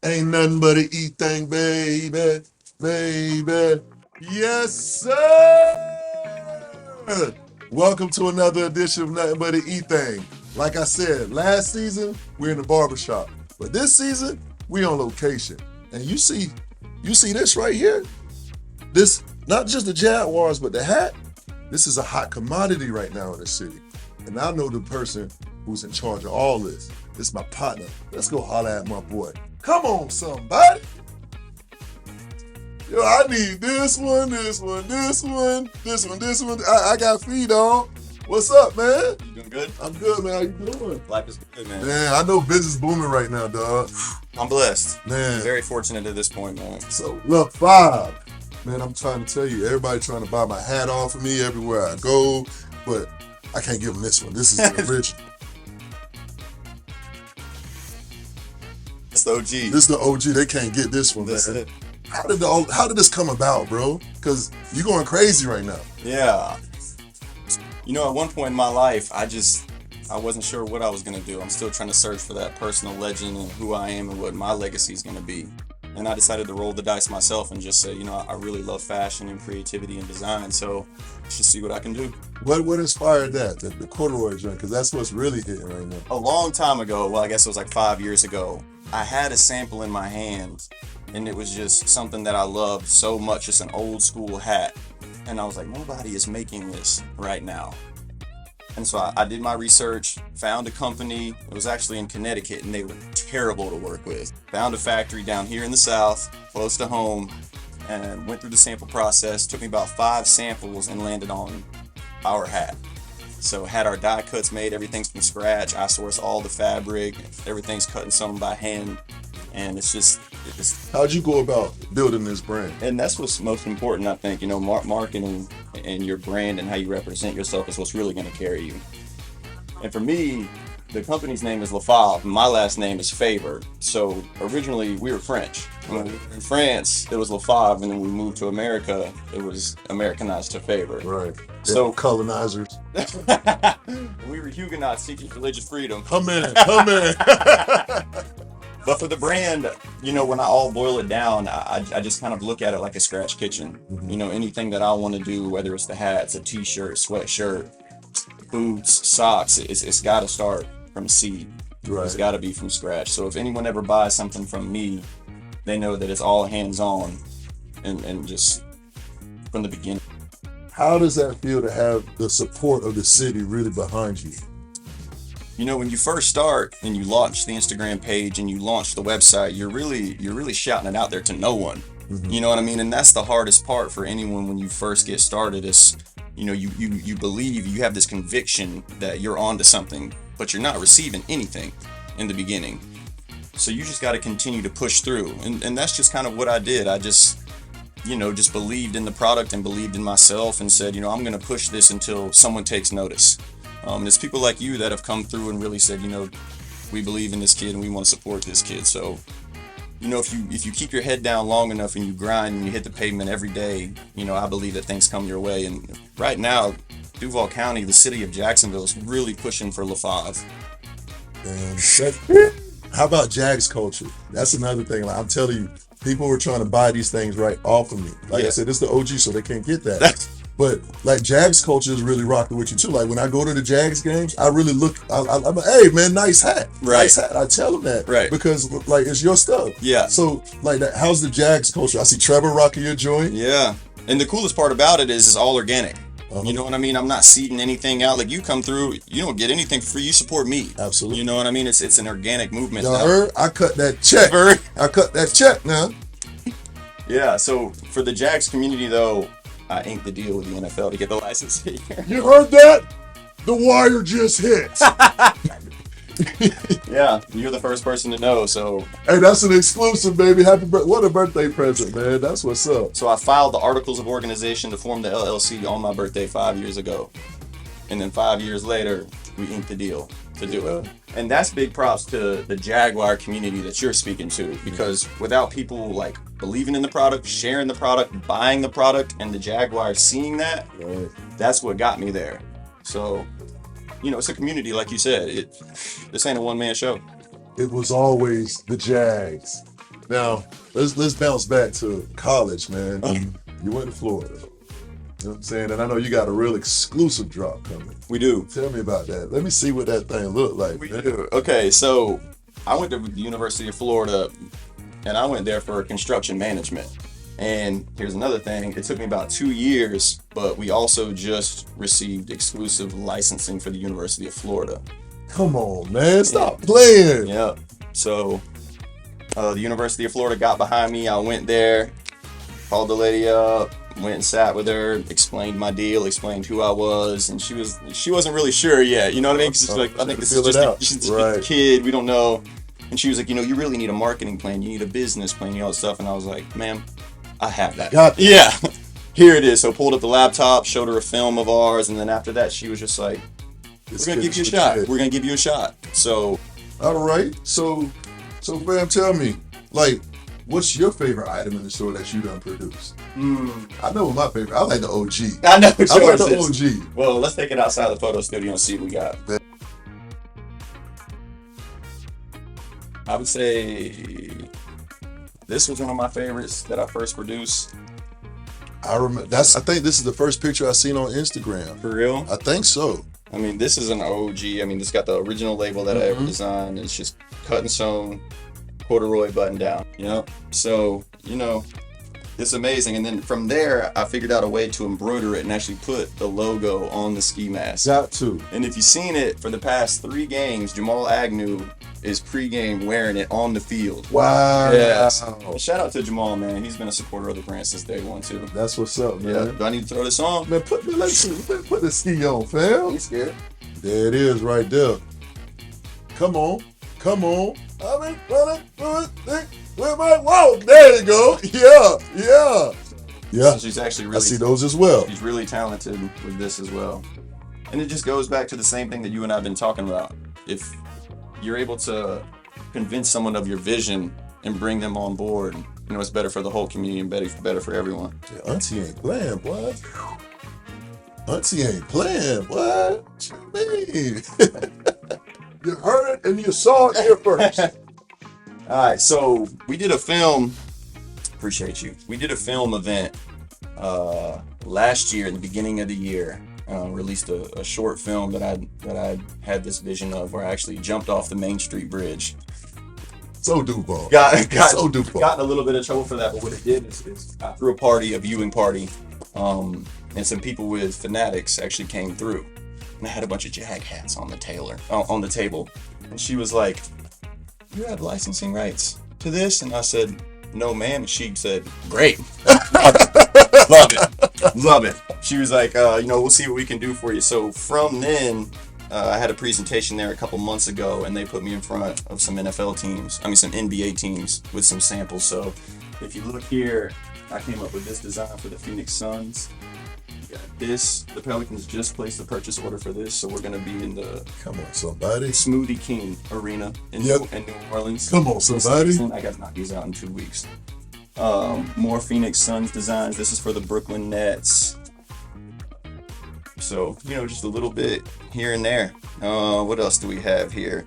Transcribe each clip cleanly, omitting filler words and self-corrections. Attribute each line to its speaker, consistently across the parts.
Speaker 1: Ain't nothing but an E Thang, baby, baby. Yes, sir. Welcome to another edition of Nothing But an E Thang. Like I said, last season we're in the barbershop, but this season we on location. And you see this right here. This not just the Jaguars, but the hat. This is a hot commodity right now in the city. And I know the person who's in charge of all this. This is my partner. Let's go holler at my boy. Come on, somebody. Yo, I need this one, this one, this one, this one, this one. I got feet on. What's up, man?
Speaker 2: You doing good?
Speaker 1: I'm good, man. How you doing?
Speaker 2: Life is good, man.
Speaker 1: Man, I know business booming right now, dog.
Speaker 2: I'm blessed.
Speaker 1: Man.
Speaker 2: Very fortunate at this point, man.
Speaker 1: So, LaFavre. Man, I'm trying to tell you, everybody trying to buy my hat off of me everywhere I go, but I can't give them this one. This is the original.
Speaker 2: It's the OG.
Speaker 1: This is the OG. They can't get this one,
Speaker 2: That's
Speaker 1: man.
Speaker 2: it.
Speaker 1: How did this come about, bro? Because you're going crazy right now.
Speaker 2: Yeah. You know, at one point in my life, I wasn't sure what I was going to do. I'm still trying to search for that personal legend and who I am and what my legacy is going to be. And I decided to roll the dice myself and just say, you know, I really love fashion and creativity and design, so let's just see what I can do.
Speaker 1: What inspired that? The corduroy joint? Because that's what's really hitting right now.
Speaker 2: A long time ago, well, I guess it was like 5 years ago, I had a sample in my hand, and it was just something that I loved so much. It's an old school hat. And I was like, nobody is making this right now. And so I did my research, found a company. It was actually in Connecticut, and they were terrible to work with. Found a factory down here in the South, close to home, and went through the sample process. Took me about 5 samples and landed on our hat. So had our die cuts made, everything's from scratch. I source all the fabric, everything's cut and sewn by hand. And it's
Speaker 1: How'd you go about building this brand?
Speaker 2: and that's what's most important, I think. You know, marketing and your brand and how you represent yourself is what's really going to carry you. And for me, the company's name is LaFavre. My last name is Favre. So originally we were French. When we were in France, it was LaFavre, and then we moved to America. It was Americanized to Favre.
Speaker 1: Right.
Speaker 2: So-
Speaker 1: colonizers.
Speaker 2: We were Huguenots seeking religious freedom.
Speaker 1: Come in, come in.
Speaker 2: But for the brand, you know, when I all boil it down, I just kind of look at it like a scratch kitchen.
Speaker 1: Mhm.
Speaker 2: You know, anything that I want to do, whether it's the hats, a t-shirt, sweatshirt, boots, socks, it's got to start from a seed.
Speaker 1: Right.
Speaker 2: It's got to be from scratch. So if anyone ever buys something from me, they know that it's all hands-on and just from the beginning.
Speaker 1: How does that feel to have the support of the city really behind you?
Speaker 2: You know, when you first start and you launch the Instagram page and you launch the website, you're really shouting it out there to no one.
Speaker 1: Mhm.
Speaker 2: You know what I mean? And that's the hardest part for anyone when you first get started is, you know, you believe, you have this conviction that you're onto something, but you're not receiving anything in the beginning. So you just got to continue to push through. And that's just kind of what I did. I just, you know, just believed in the product and believed in myself and said, you know, I'm going to push this until someone takes notice. And it's people like you that have come through and really said, you know, we believe in this kid and we want to support this kid. So, you know, if you keep your head down long enough and you grind and you hit the pavement every day, you know, I believe that things come your way. And right now, Duval County, the city of Jacksonville, is really pushing for LaFavre.
Speaker 1: And how about Jags culture? That's another thing. Like, I'm telling you, people were trying to buy these things right off of me. Like I
Speaker 2: Yeah.
Speaker 1: said, it's the OG, so they can't get that. But like Jags culture is really rocking with you too. Like when I go to the Jags games, I really look. I'm like, hey man, nice hat,
Speaker 2: Right.
Speaker 1: nice hat. I tell them that,
Speaker 2: Right.
Speaker 1: Because like it's your stuff.
Speaker 2: Yeah.
Speaker 1: So like that, how's the Jags culture? I see Trevor rocking your joint.
Speaker 2: Yeah. And the coolest part about it is it's all organic.
Speaker 1: Uh-huh.
Speaker 2: You know what I mean? I'm not seeding anything out. Like you come through, you don't get anything for free. You support me.
Speaker 1: Absolutely.
Speaker 2: You know what I mean? It's an organic movement.
Speaker 1: Y'all
Speaker 2: now.
Speaker 1: heard? I cut that check.
Speaker 2: Heard?
Speaker 1: I cut that check now.
Speaker 2: Yeah. So for the Jags community, though, I inked the deal with the NFL to get the license here.
Speaker 1: You heard that? The wire just hit.
Speaker 2: Yeah, you're the first person to know. So
Speaker 1: Hey, that's an exclusive, baby. What a birthday present, man. That's what's up.
Speaker 2: I filed the articles of organization to form the LLC on my birthday 5 years ago. And then 5 years later, we inked the deal to do it. And that's big props to the Jaguar community that you're speaking to, because without people like believing in the product, sharing the product, buying the product, and the Jaguar seeing that,
Speaker 1: Right.
Speaker 2: that's what got me there. So, you know, it's a community, like you said. This ain't a one-man show.
Speaker 1: It was always the Jags. Now, let's bounce back to college, man. You went to Florida. You know what I'm saying? And I know you got a real exclusive drop coming.
Speaker 2: We do.
Speaker 1: Tell me about that. Let me see what that thing looked like.
Speaker 2: We
Speaker 1: man.
Speaker 2: do. Okay, so I went to the University of Florida, and I went there for construction management. And here's another thing. It took me about 2 years, but we also just received exclusive licensing for the University of Florida.
Speaker 1: Come on, man. Stop playing.
Speaker 2: Yeah. So the University of Florida got behind me. I went there, called the lady up, went and sat with her, explained my deal, explained who I was, and she wasn't really sure yet. You know what I mean? 'Cause she's like, I think this is just a kid. We don't know. And she was like, you really need a marketing plan. You need a business plan, all that stuff. And I was like, ma'am, I have that.
Speaker 1: Got it.
Speaker 2: Yeah. Here it is. So pulled up the laptop, showed her a film of ours, and then after that, she was just like, we're going to give you a shot. We're going to give you a shot. So.
Speaker 1: All right. So fam, tell me, like, what's your favorite item in the store that you done produced? I know what my favorite. I like the OG.
Speaker 2: I know what
Speaker 1: I like
Speaker 2: yours
Speaker 1: the
Speaker 2: is.
Speaker 1: OG.
Speaker 2: Well, let's take it outside the photo studio and see what we got. I would say this was one of my favorites that I first produced.
Speaker 1: I remember. I think this is the first picture I seen on Instagram.
Speaker 2: For real?
Speaker 1: I think so.
Speaker 2: I mean, this is an OG. I mean, it's got the original label that I ever designed. It's just cut and sewn, corduroy button down. So it's amazing. And then from there, I figured out a way to embroider it and actually put the logo on the ski mask.
Speaker 1: Got to.
Speaker 2: And if you've seen it for the past 3 games, Jamal Agnew is pre-game wearing it on the field.
Speaker 1: Wow.
Speaker 2: Yes. Shout out to Jamal, man. He's been a supporter of the brand since day one too.
Speaker 1: That's what's up, man.
Speaker 2: Yeah. Do I need to throw this on?
Speaker 1: Man, put the ski on, fam.
Speaker 2: You scared?
Speaker 1: There it is, right there. Come on. I've been running with my walk. There you go. Yeah.
Speaker 2: So she's actually really.
Speaker 1: I see those as well.
Speaker 2: She's really talented with this as well. And it just goes back to the same thing that you and I have been talking about. If you're able to convince someone of your vision and bring them on board, it's better for the whole community and better for everyone.
Speaker 1: Yeah, Auntie ain't playing, boy. Auntie ain't playing, boy. What you mean? You heard it and you saw it here first.
Speaker 2: All right, so we did a film. Appreciate you. We did a film event last year, in the beginning of the year. Released a short film that I had this vision of, where I actually jumped off the Main Street Bridge.
Speaker 1: So Duval.
Speaker 2: Got
Speaker 1: Got
Speaker 2: in a little bit of trouble for that, but what it did is I threw a viewing party, and some people with Fanatics actually came through, and I had a bunch of Jag hats on the table, and she was like, "You have licensing rights to this?" And I said, "No, ma'am." And she said, "Great, love it." She was like, "We'll see what we can do for you." So from then, I had a presentation there a couple months ago, and they put me in front of some some NBA teams with some samples. So if you look here, I came up with this design for the Phoenix Suns. You got this. The Pelicans just placed the purchase order for this, so we're going to be in the
Speaker 1: Come on, somebody.
Speaker 2: Smoothie King Arena in New Orleans.
Speaker 1: Come on, somebody.
Speaker 2: I got to knock these out in 2 weeks. More Phoenix Suns designs. This is for the Brooklyn Nets. So, just a little bit here and there. What else do we have here?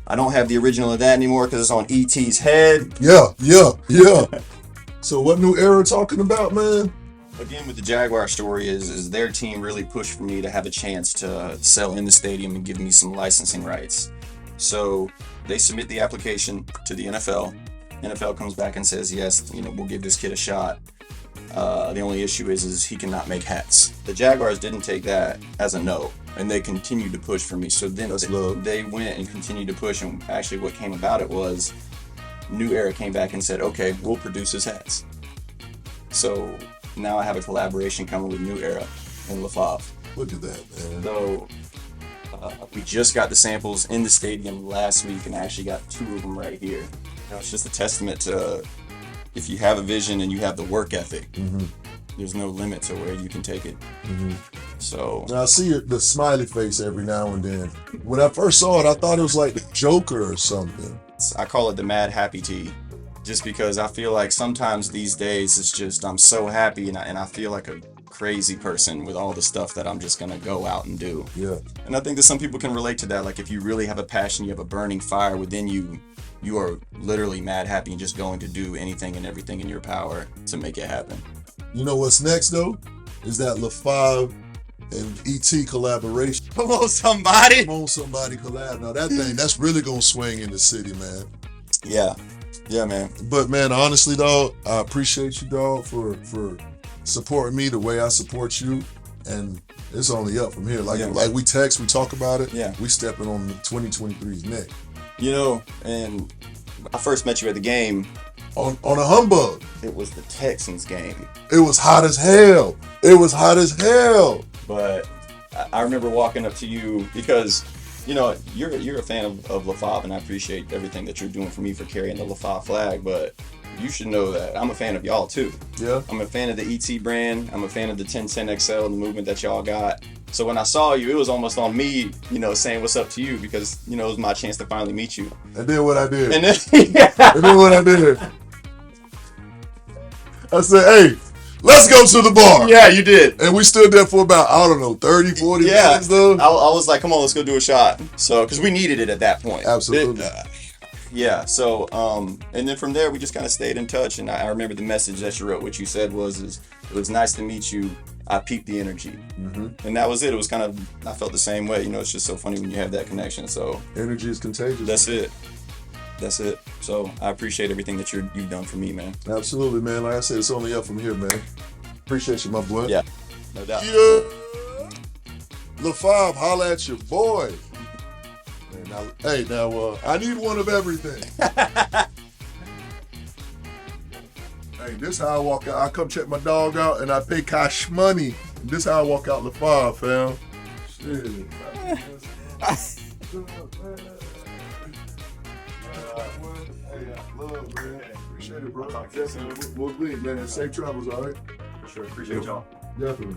Speaker 2: I don't have the original of that anymore because it's on E.T.'s head.
Speaker 1: Yeah. So what new era talking about, man?
Speaker 2: Again, with the Jaguar story is their team really pushed for me to have a chance to sell in the stadium and give me some licensing rights. So they submit the application to the NFL. NFL comes back and says, yes, we'll give this kid a shot. The only issue is he cannot make hats. The Jaguars didn't take that as a no, and they continued to push for me. So then they went and continued to push, and actually what came about it was New Era came back and said, okay, we'll produce his hats. So now I have a collaboration coming with New Era and LaFavre.
Speaker 1: Look at that, man.
Speaker 2: So we just got the samples in the stadium last week, and I actually got 2 of them right here. It's just a testament to, if you have a vision and you have the work ethic, there's no limit to where you can take it. So
Speaker 1: now I see the smiley face every now and then. When I first saw it, I thought it was like the Joker or something.
Speaker 2: I call it the Mad Happy Tee, just because I feel like sometimes these days it's just I'm so happy and I feel like a crazy person with all the stuff that I'm just gonna go out and do.
Speaker 1: Yeah.
Speaker 2: And I think that some people can relate to that. Like if you really have a passion, you have a burning fire within you, you are literally mad happy and just going to do anything and everything in your power to make it happen.
Speaker 1: You know what's next though? Is that LaFavre and ET collaboration.
Speaker 2: Come on, somebody.
Speaker 1: Come on, somebody collab. Now that's really gonna swing in the city, man.
Speaker 2: Yeah, man.
Speaker 1: But man, honestly, dog, I appreciate you, dog, for supporting me the way I support you, and it's only up from here. Like we text, we talk about it.
Speaker 2: Yeah,
Speaker 1: we stepping on the 2023's neck.
Speaker 2: You know, and I first met you at the game.
Speaker 1: On a humbug.
Speaker 2: It was the Texans game.
Speaker 1: It was hot as hell.
Speaker 2: But I remember walking up to you because, you know, you're a fan of LaFavre, and I appreciate everything that you're doing for me for carrying the LaFavre flag. But you should know that I'm a fan of y'all too.
Speaker 1: Yeah.
Speaker 2: I'm a fan of the ET brand. I'm a fan of the 1010 XL and the movement that y'all got. So when I saw you, it was almost on me, you know, saying what's up to you because, you know, it was my chance to finally meet you.
Speaker 1: I did what I did.
Speaker 2: And then,
Speaker 1: I did what I did. I said, hey, let's go to the bar.
Speaker 2: Yeah, you did.
Speaker 1: And we stood there for about, I don't know, 30, 40 minutes though.
Speaker 2: I was like, come on, let's go do a shot. So, because we needed it at that point.
Speaker 1: Absolutely.
Speaker 2: Yeah, so, and then from there, we just kind of stayed in touch. And I remember the message that you wrote. What you said was, it was nice to meet you. I peeped the energy.
Speaker 1: Mm-hmm.
Speaker 2: And that was it. It was kind of, I felt the same way. You know, it's just so funny when you have that connection. So,
Speaker 1: energy is contagious.
Speaker 2: That's it. So I appreciate everything that you've done for me, man.
Speaker 1: Absolutely, man. Like I said, it's only up from here, man. Appreciate you, my boy.
Speaker 2: Yeah, no doubt.
Speaker 1: Yeah. LaFavre, holla at your boy. Now, I need one of everything. Hey, this how I walk out. I come check my dog out, and I pay cash money. This how I walk out LaFavre, fam. Shit. Hey, love, man. Appreciate it, bro. Definitely. We'll leave, man. Safe travels, all right?
Speaker 2: For sure. Appreciate y'all.
Speaker 1: Definitely.